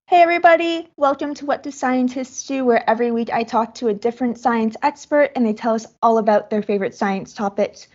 Hey everybody, welcome to What Do Scientists Do, where every week I talk to a different science expert and they tell us all about their favorite science topics.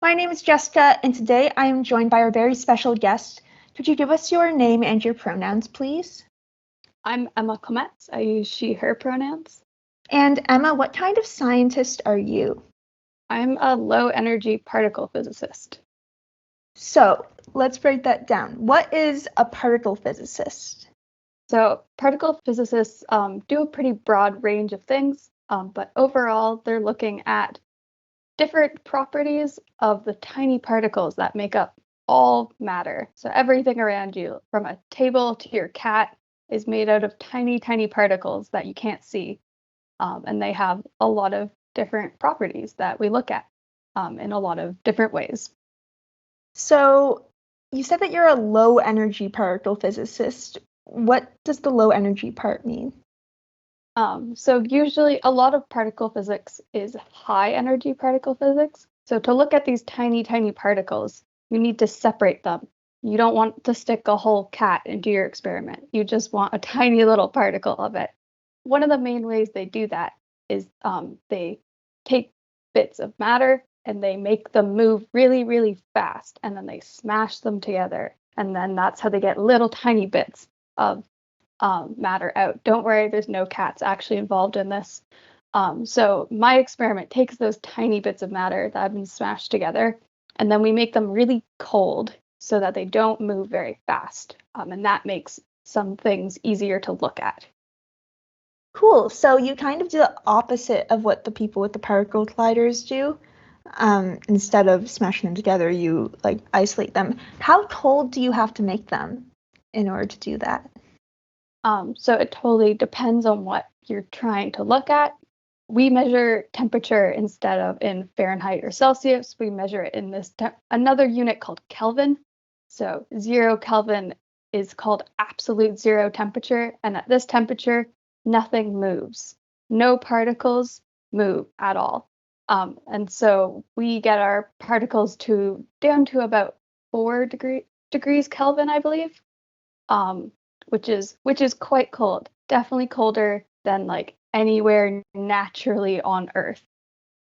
My name is Jessica, and today I am joined by our very special guest. Could you give us your name and your pronouns, please? I'm Emma Klemets. I use she, her pronouns. And Emma, what kind of scientist are you? I'm a low energy particle physicist. So, let's break that down. What is a particle physicist? So particle physicists do a pretty broad range of things, but overall they're looking at different properties of the tiny particles that make up all matter. So everything around you, from a table to your cat, is made out of tiny, tiny particles that you can't see. And they have a lot of different properties that we look at in a lot of different ways. So, you said that you're a low energy particle physicist. What does the low energy part mean? So usually a lot of particle physics is high energy particle physics. So to look at these tiny, tiny particles, you need to separate them. You don't want to stick a whole cat into your experiment. You just want a tiny little particle of it. One of the main ways they do that is they take bits of matter and they make them move really, really fast, and then they smash them together. And then that's how they get little tiny bits of matter out. Don't worry, there's no cats actually involved in this. So my experiment takes those tiny bits of matter that have been smashed together, and then we make them really cold so that they don't move very fast. And that makes some things easier to look at. Cool. So you kind of do the opposite of what the people with the particle colliders do. Instead of smashing them together, you like isolate them. How cold do you have to make them in order to do that? So it totally depends on what you're trying to look at. We measure temperature instead of in Fahrenheit or Celsius. We measure it in this another unit called Kelvin. So 0 Kelvin is called absolute zero temperature, and at this temperature, nothing moves. No particles move at all. And so we get our particles down to about 4 degrees Kelvin, I believe. Which is quite cold. Definitely colder than like anywhere naturally on Earth.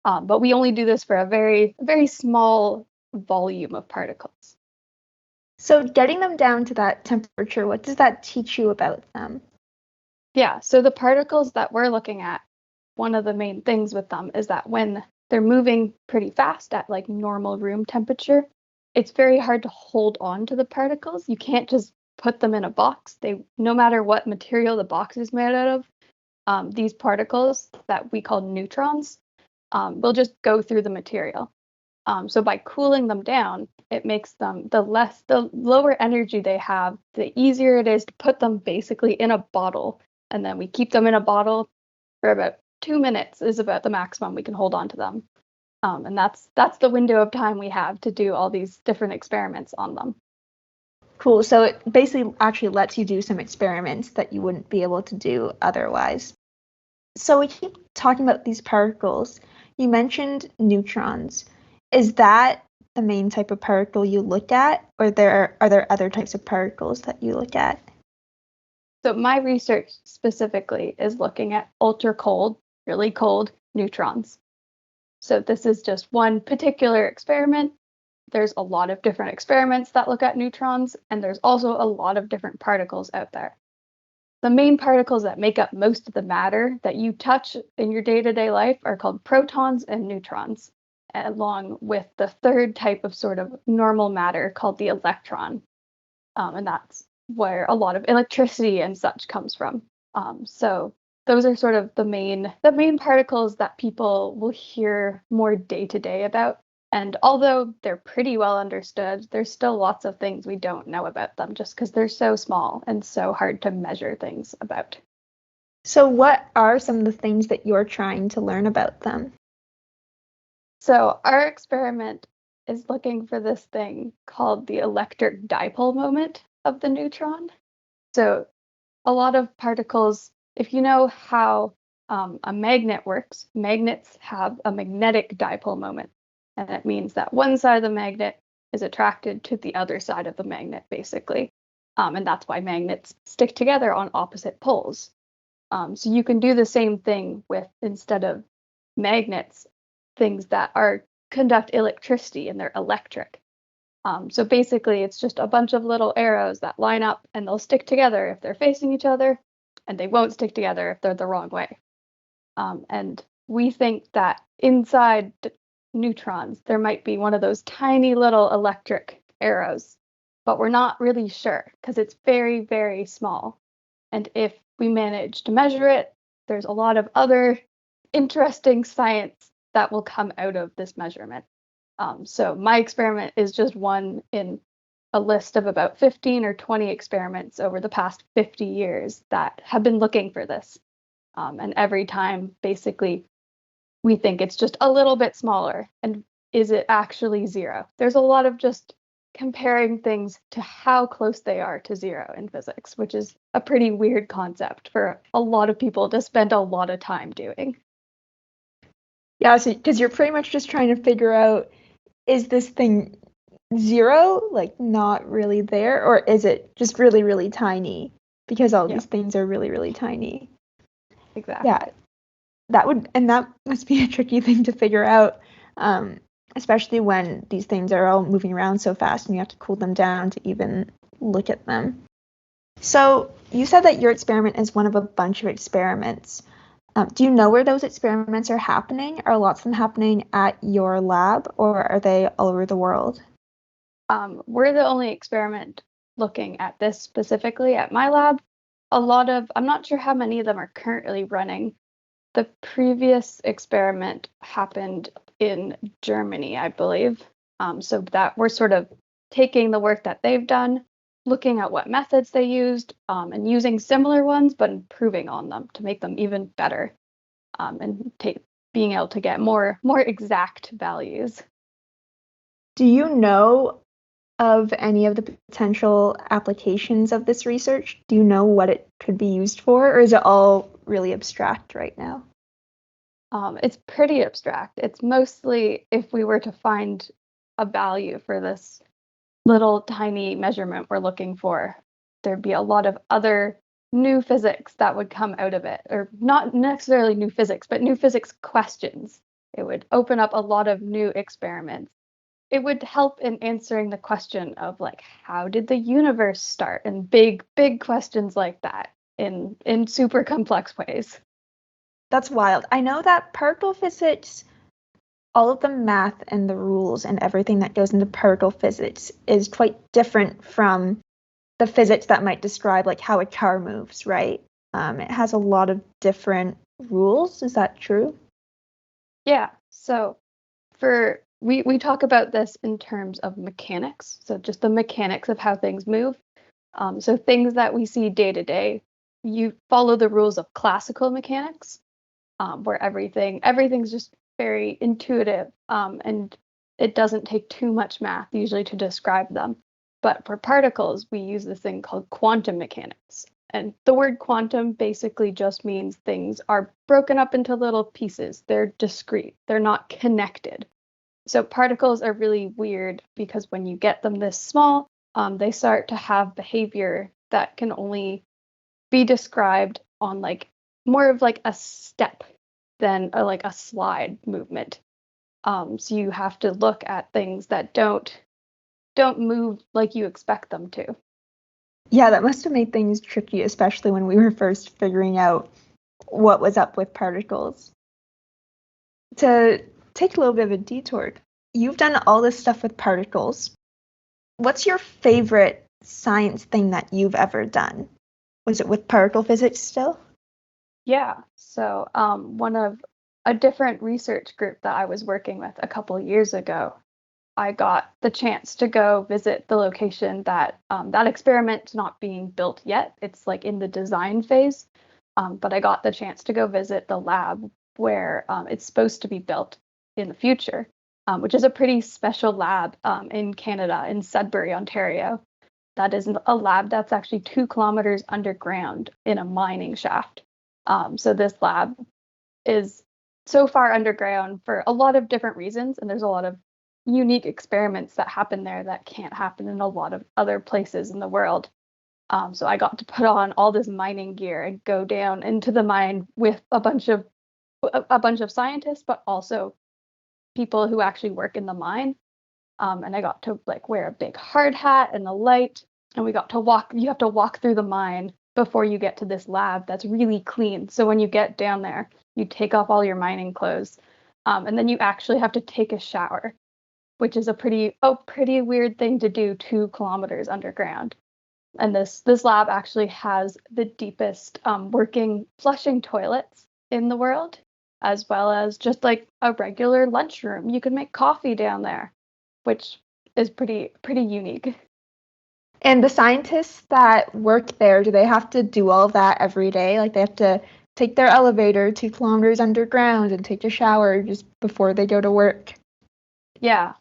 But we only do this for a very, very small volume of particles. So getting them down to that temperature, what does that teach you about them? Yeah, so the particles that we're looking at, one of the main things with them is that when they're moving pretty fast at like normal room temperature, it's very hard to hold on to the particles. You can't just put them in a box. No matter what material the box is made out of, these particles that we call neutrons will just go through the material. So by cooling them down, it makes them the lower energy they have, the easier it is to put them basically in a bottle. And then we keep them in a bottle for about 2 minutes is about the maximum we can hold on to them. And that's the window of time we have to do all these different experiments on them. Cool. So it basically actually lets you do some experiments that you wouldn't be able to do otherwise. So we keep talking about these particles. You mentioned neutrons. Is that the main type of particle you look at, or are there other types of particles that you look at? So my research specifically is looking at ultra cold, really cold neutrons. So this is just one particular experiment. There's a lot of different experiments that look at neutrons, and there's also a lot of different particles out there. The main particles that make up most of the matter that you touch in your day-to-day life are called protons and neutrons, along with the third type of sort of normal matter called the electron. And that's where a lot of electricity and such comes from. So those are sort of the main particles that people will hear more day to day about. And although they're pretty well understood, there's still lots of things we don't know about them just because they're so small and so hard to measure things about. So what are some of the things that you're trying to learn about them? So our experiment is looking for this thing called the electric dipole moment of the neutron. So a lot of particles, if you know how a magnet works, magnets have a magnetic dipole moment. And it means that one side of the magnet is attracted to the other side of the magnet, basically. And that's why magnets stick together on opposite poles. So you can do the same thing with, instead of magnets, things that conduct electricity and they're electric. So basically, it's just a bunch of little arrows that line up and they'll stick together if they're facing each other, and they won't stick together if they're the wrong way. And we think that inside neutrons, there might be one of those tiny little electric arrows, but we're not really sure because it's very, very small. And if we manage to measure it, there's a lot of other interesting science that will come out of this measurement. So my experiment is just one in a list of about 15 or 20 experiments over the past 50 years that have been looking for this. And every time, basically, we think it's just a little bit smaller. And is it actually zero? There's a lot of just comparing things to how close they are to zero in physics, which is a pretty weird concept for a lot of people to spend a lot of time doing. Yeah, so because you're pretty much just trying to figure out, is this thing zero, like not really there, or is it just really, really tiny? Because all these things are really, really tiny. Exactly. Yeah, that must be a tricky thing to figure out, especially when these things are all moving around so fast and you have to cool them down to even look at them. So you said that your experiment is one of a bunch of experiments. Do you know where those experiments are happening? Are lots of them happening at your lab, or are they all over the world? We're the only experiment looking at this specifically at my lab. I'm not sure how many of them are currently running. The previous experiment happened in Germany, I believe. So that we're sort of taking the work that they've done, looking at what methods they used, and using similar ones, but improving on them to make them even better, and being able to get more exact values. Do you know of any of the potential applications of this research? Do you know what it could be used for, or is it all really abstract right now? It's pretty abstract. It's mostly if we were to find a value for this little tiny measurement we're looking for, there'd be a lot of other new physics that would come out of it, or not necessarily new physics, but new physics questions. It would open up a lot of new experiments. It would help in answering the question of, like, how did the universe start, and big questions like that in super complex ways. That's wild. I know that particle physics, all of the math and the rules and everything that goes into particle physics is quite different from the physics that might describe like how a car moves, right? It has a lot of different rules. Is that true? Yeah. So we talk about this in terms of mechanics. So just the mechanics of how things move. So things that we see day to day, you follow the rules of classical mechanics, where everything's just very intuitive, and it doesn't take too much math usually to describe them. But for particles, we use this thing called quantum mechanics. And the word quantum basically just means things are broken up into little pieces. They're discrete, they're not connected. So particles are really weird because when you get them this small, they start to have behavior that can only be described on like more of like a step than like a slide movement. So you have to look at things that don't move like you expect them to. Yeah, that must have made things tricky, especially when we were first figuring out what was up with particles. To take a little bit of a detour, you've done all this stuff with particles. What's your favorite science thing that you've ever done? Was it with particle physics still? Yeah. So one of a different research group that I was working with a couple years ago, I got the chance to go visit the location that that experiment's not being built yet. It's like in the design phase. But I got the chance to go visit the lab where it's supposed to be built in the future, which is a pretty special lab in Canada, in Sudbury, Ontario. That is a lab that's actually 2 kilometers underground in a mining shaft. So this lab is so far underground for a lot of different reasons, and there's a lot of unique experiments that happen there that can't happen in a lot of other places in the world. So I got to put on all this mining gear and go down into the mine with a bunch of scientists, but also people who actually work in the mine. And I got to like wear a big hard hat and a light, and we got to walk. You have to walk through the mine before you get to this lab that's really clean. So when you get down there, you take off all your mining clothes, and then you actually have to take a shower, which is a pretty weird thing to do 2 kilometers underground. And this lab actually has the deepest working flushing toilets in the world, as well as just like a regular lunchroom. You can make coffee down there, which is pretty unique. And the scientists that work there, do they have to do all of that every day? Like they have to take their elevator 2 kilometers underground and take a shower just before they go to work? Yeah,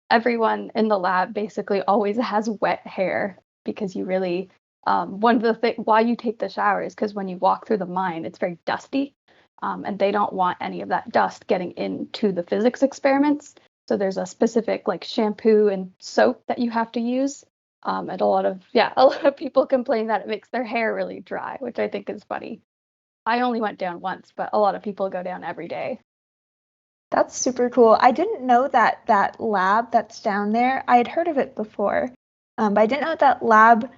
everyone in the lab basically always has wet hair because you really, one of the things why you take the shower is because when you walk through the mine, it's very dusty, and they don't want any of that dust getting into the physics experiments. So there's a specific like shampoo and soap that you have to use. And a lot of people complain that it makes their hair really dry, which I think is funny. I only went down once, but a lot of people go down every day. That's super cool. I didn't know that that lab that's down there, I had heard of it before, but I didn't know that lab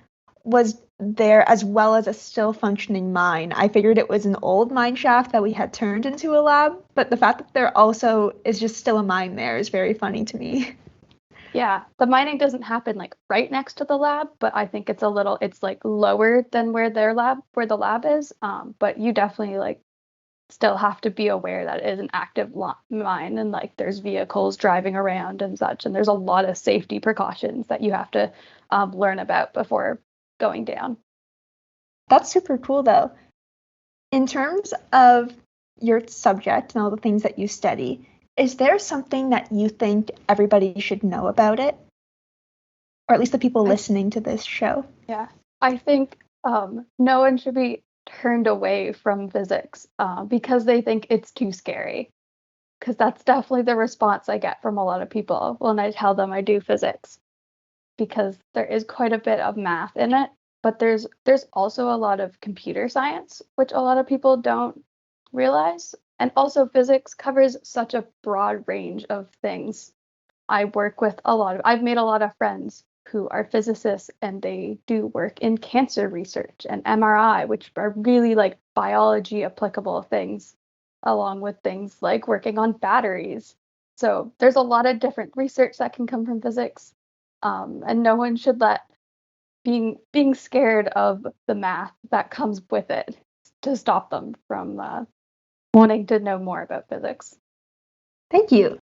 was there as well as a still functioning mine. I figured it was an old mine shaft that we had turned into a lab, but the fact that there also is just still a mine there is very funny to me. Yeah, the mining doesn't happen like right next to the lab, but I think it's like lower than where the lab is. But you definitely like still have to be aware that it is an active mine and like there's vehicles driving around and such, and there's a lot of safety precautions that you have to learn about before going down. That's super cool though. In terms of your subject and all the things that you study, is there something that you think everybody should know about it? Or at least the people listening to this show? Yeah, I think no one should be turned away from physics because they think it's too scary. Because that's definitely the response I get from a lot of people when I tell them I do physics, because there is quite a bit of math in it, but there's also a lot of computer science, which a lot of people don't realize. And also physics covers such a broad range of things. I've made a lot of friends who are physicists and they do work in cancer research and MRI, which are really like biology applicable things, along with things like working on batteries. So there's a lot of different research that can come from physics, and no one should let being scared of the math that comes with it to stop them from wanting to know more about physics. Thank you.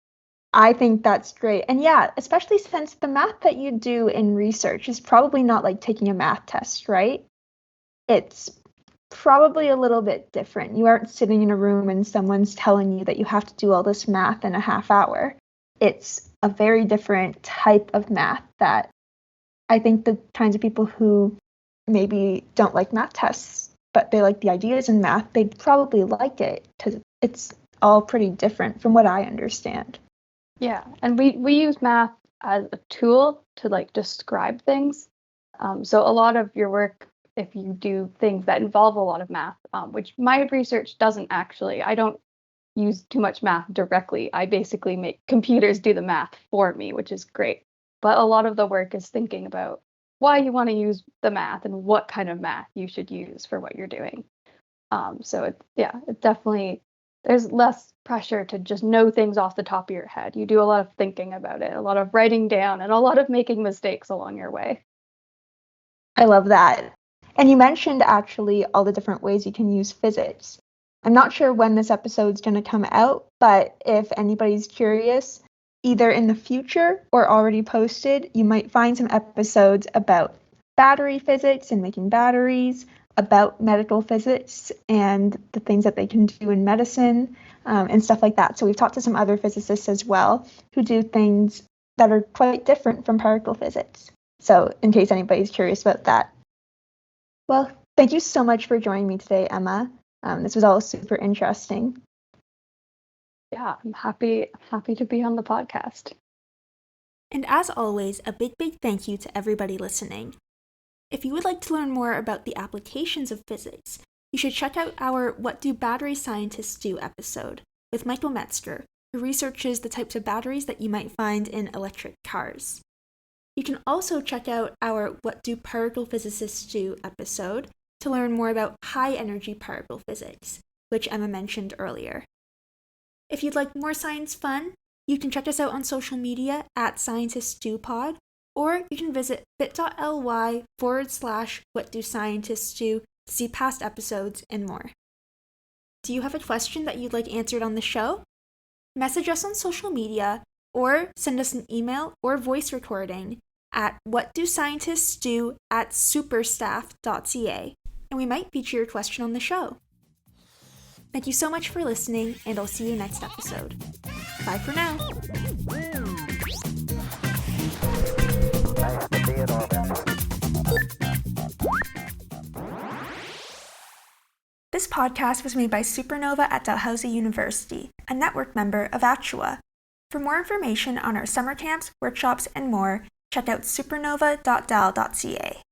I think that's great. And yeah, especially since the math that you do in research is probably not like taking a math test, right? It's probably a little bit different. You aren't sitting in a room and someone's telling you that you have to do all this math in a half hour. It's a very different type of math that I think the kinds of people who maybe don't like math tests, but they like the ideas in math, they'd probably like it because it's all pretty different from what I understand. Yeah, and we use math as a tool to like describe things. So a lot of your work, if you do things that involve a lot of math, which my research doesn't actually, I don't use too much math directly. I basically make computers do the math for me, which is great. But a lot of the work is thinking about why you want to use the math and what kind of math you should use for what you're doing. So it definitely there's less pressure to just know things off the top of your head. You do a lot of thinking about it, a lot of writing down, and a lot of making mistakes along your way. I love that. And you mentioned actually all the different ways you can use physics. I'm not sure when this episode's going to come out, but if anybody's curious, either in the future or already posted, you might find some episodes about battery physics and making batteries, about medical physics and the things that they can do in medicine, and stuff like that. So we've talked to some other physicists as well who do things that are quite different from particle physics. So in case anybody's curious about that. Well, thank you so much for joining me today, Emma. This was all super interesting. Yeah, I'm happy to be on the podcast. And as always, a big thank you to everybody listening. If you would like to learn more about the applications of physics, you should check out our What Do Battery Scientists Do episode with Michael Metzger, who researches the types of batteries that you might find in electric cars. You can also check out our What Do Particle Physicists Do episode to learn more about high-energy particle physics, which Emma mentioned earlier. If you'd like more science fun, you can check us out on social media at ScientistsDoPod, or you can visit bit.ly/whatdoscientistsdo to see past episodes and more. Do you have a question that you'd like answered on the show? Message us on social media or send us an email or voice recording at whatdoscientistsdo@superstaff.ca, and we might feature your question on the show. Thank you so much for listening, and I'll see you next episode. Bye for now. This podcast was made by Supernova at Dalhousie University, a network member of Actua. For more information on our summer camps, workshops, and more, check out supernova.dal.ca.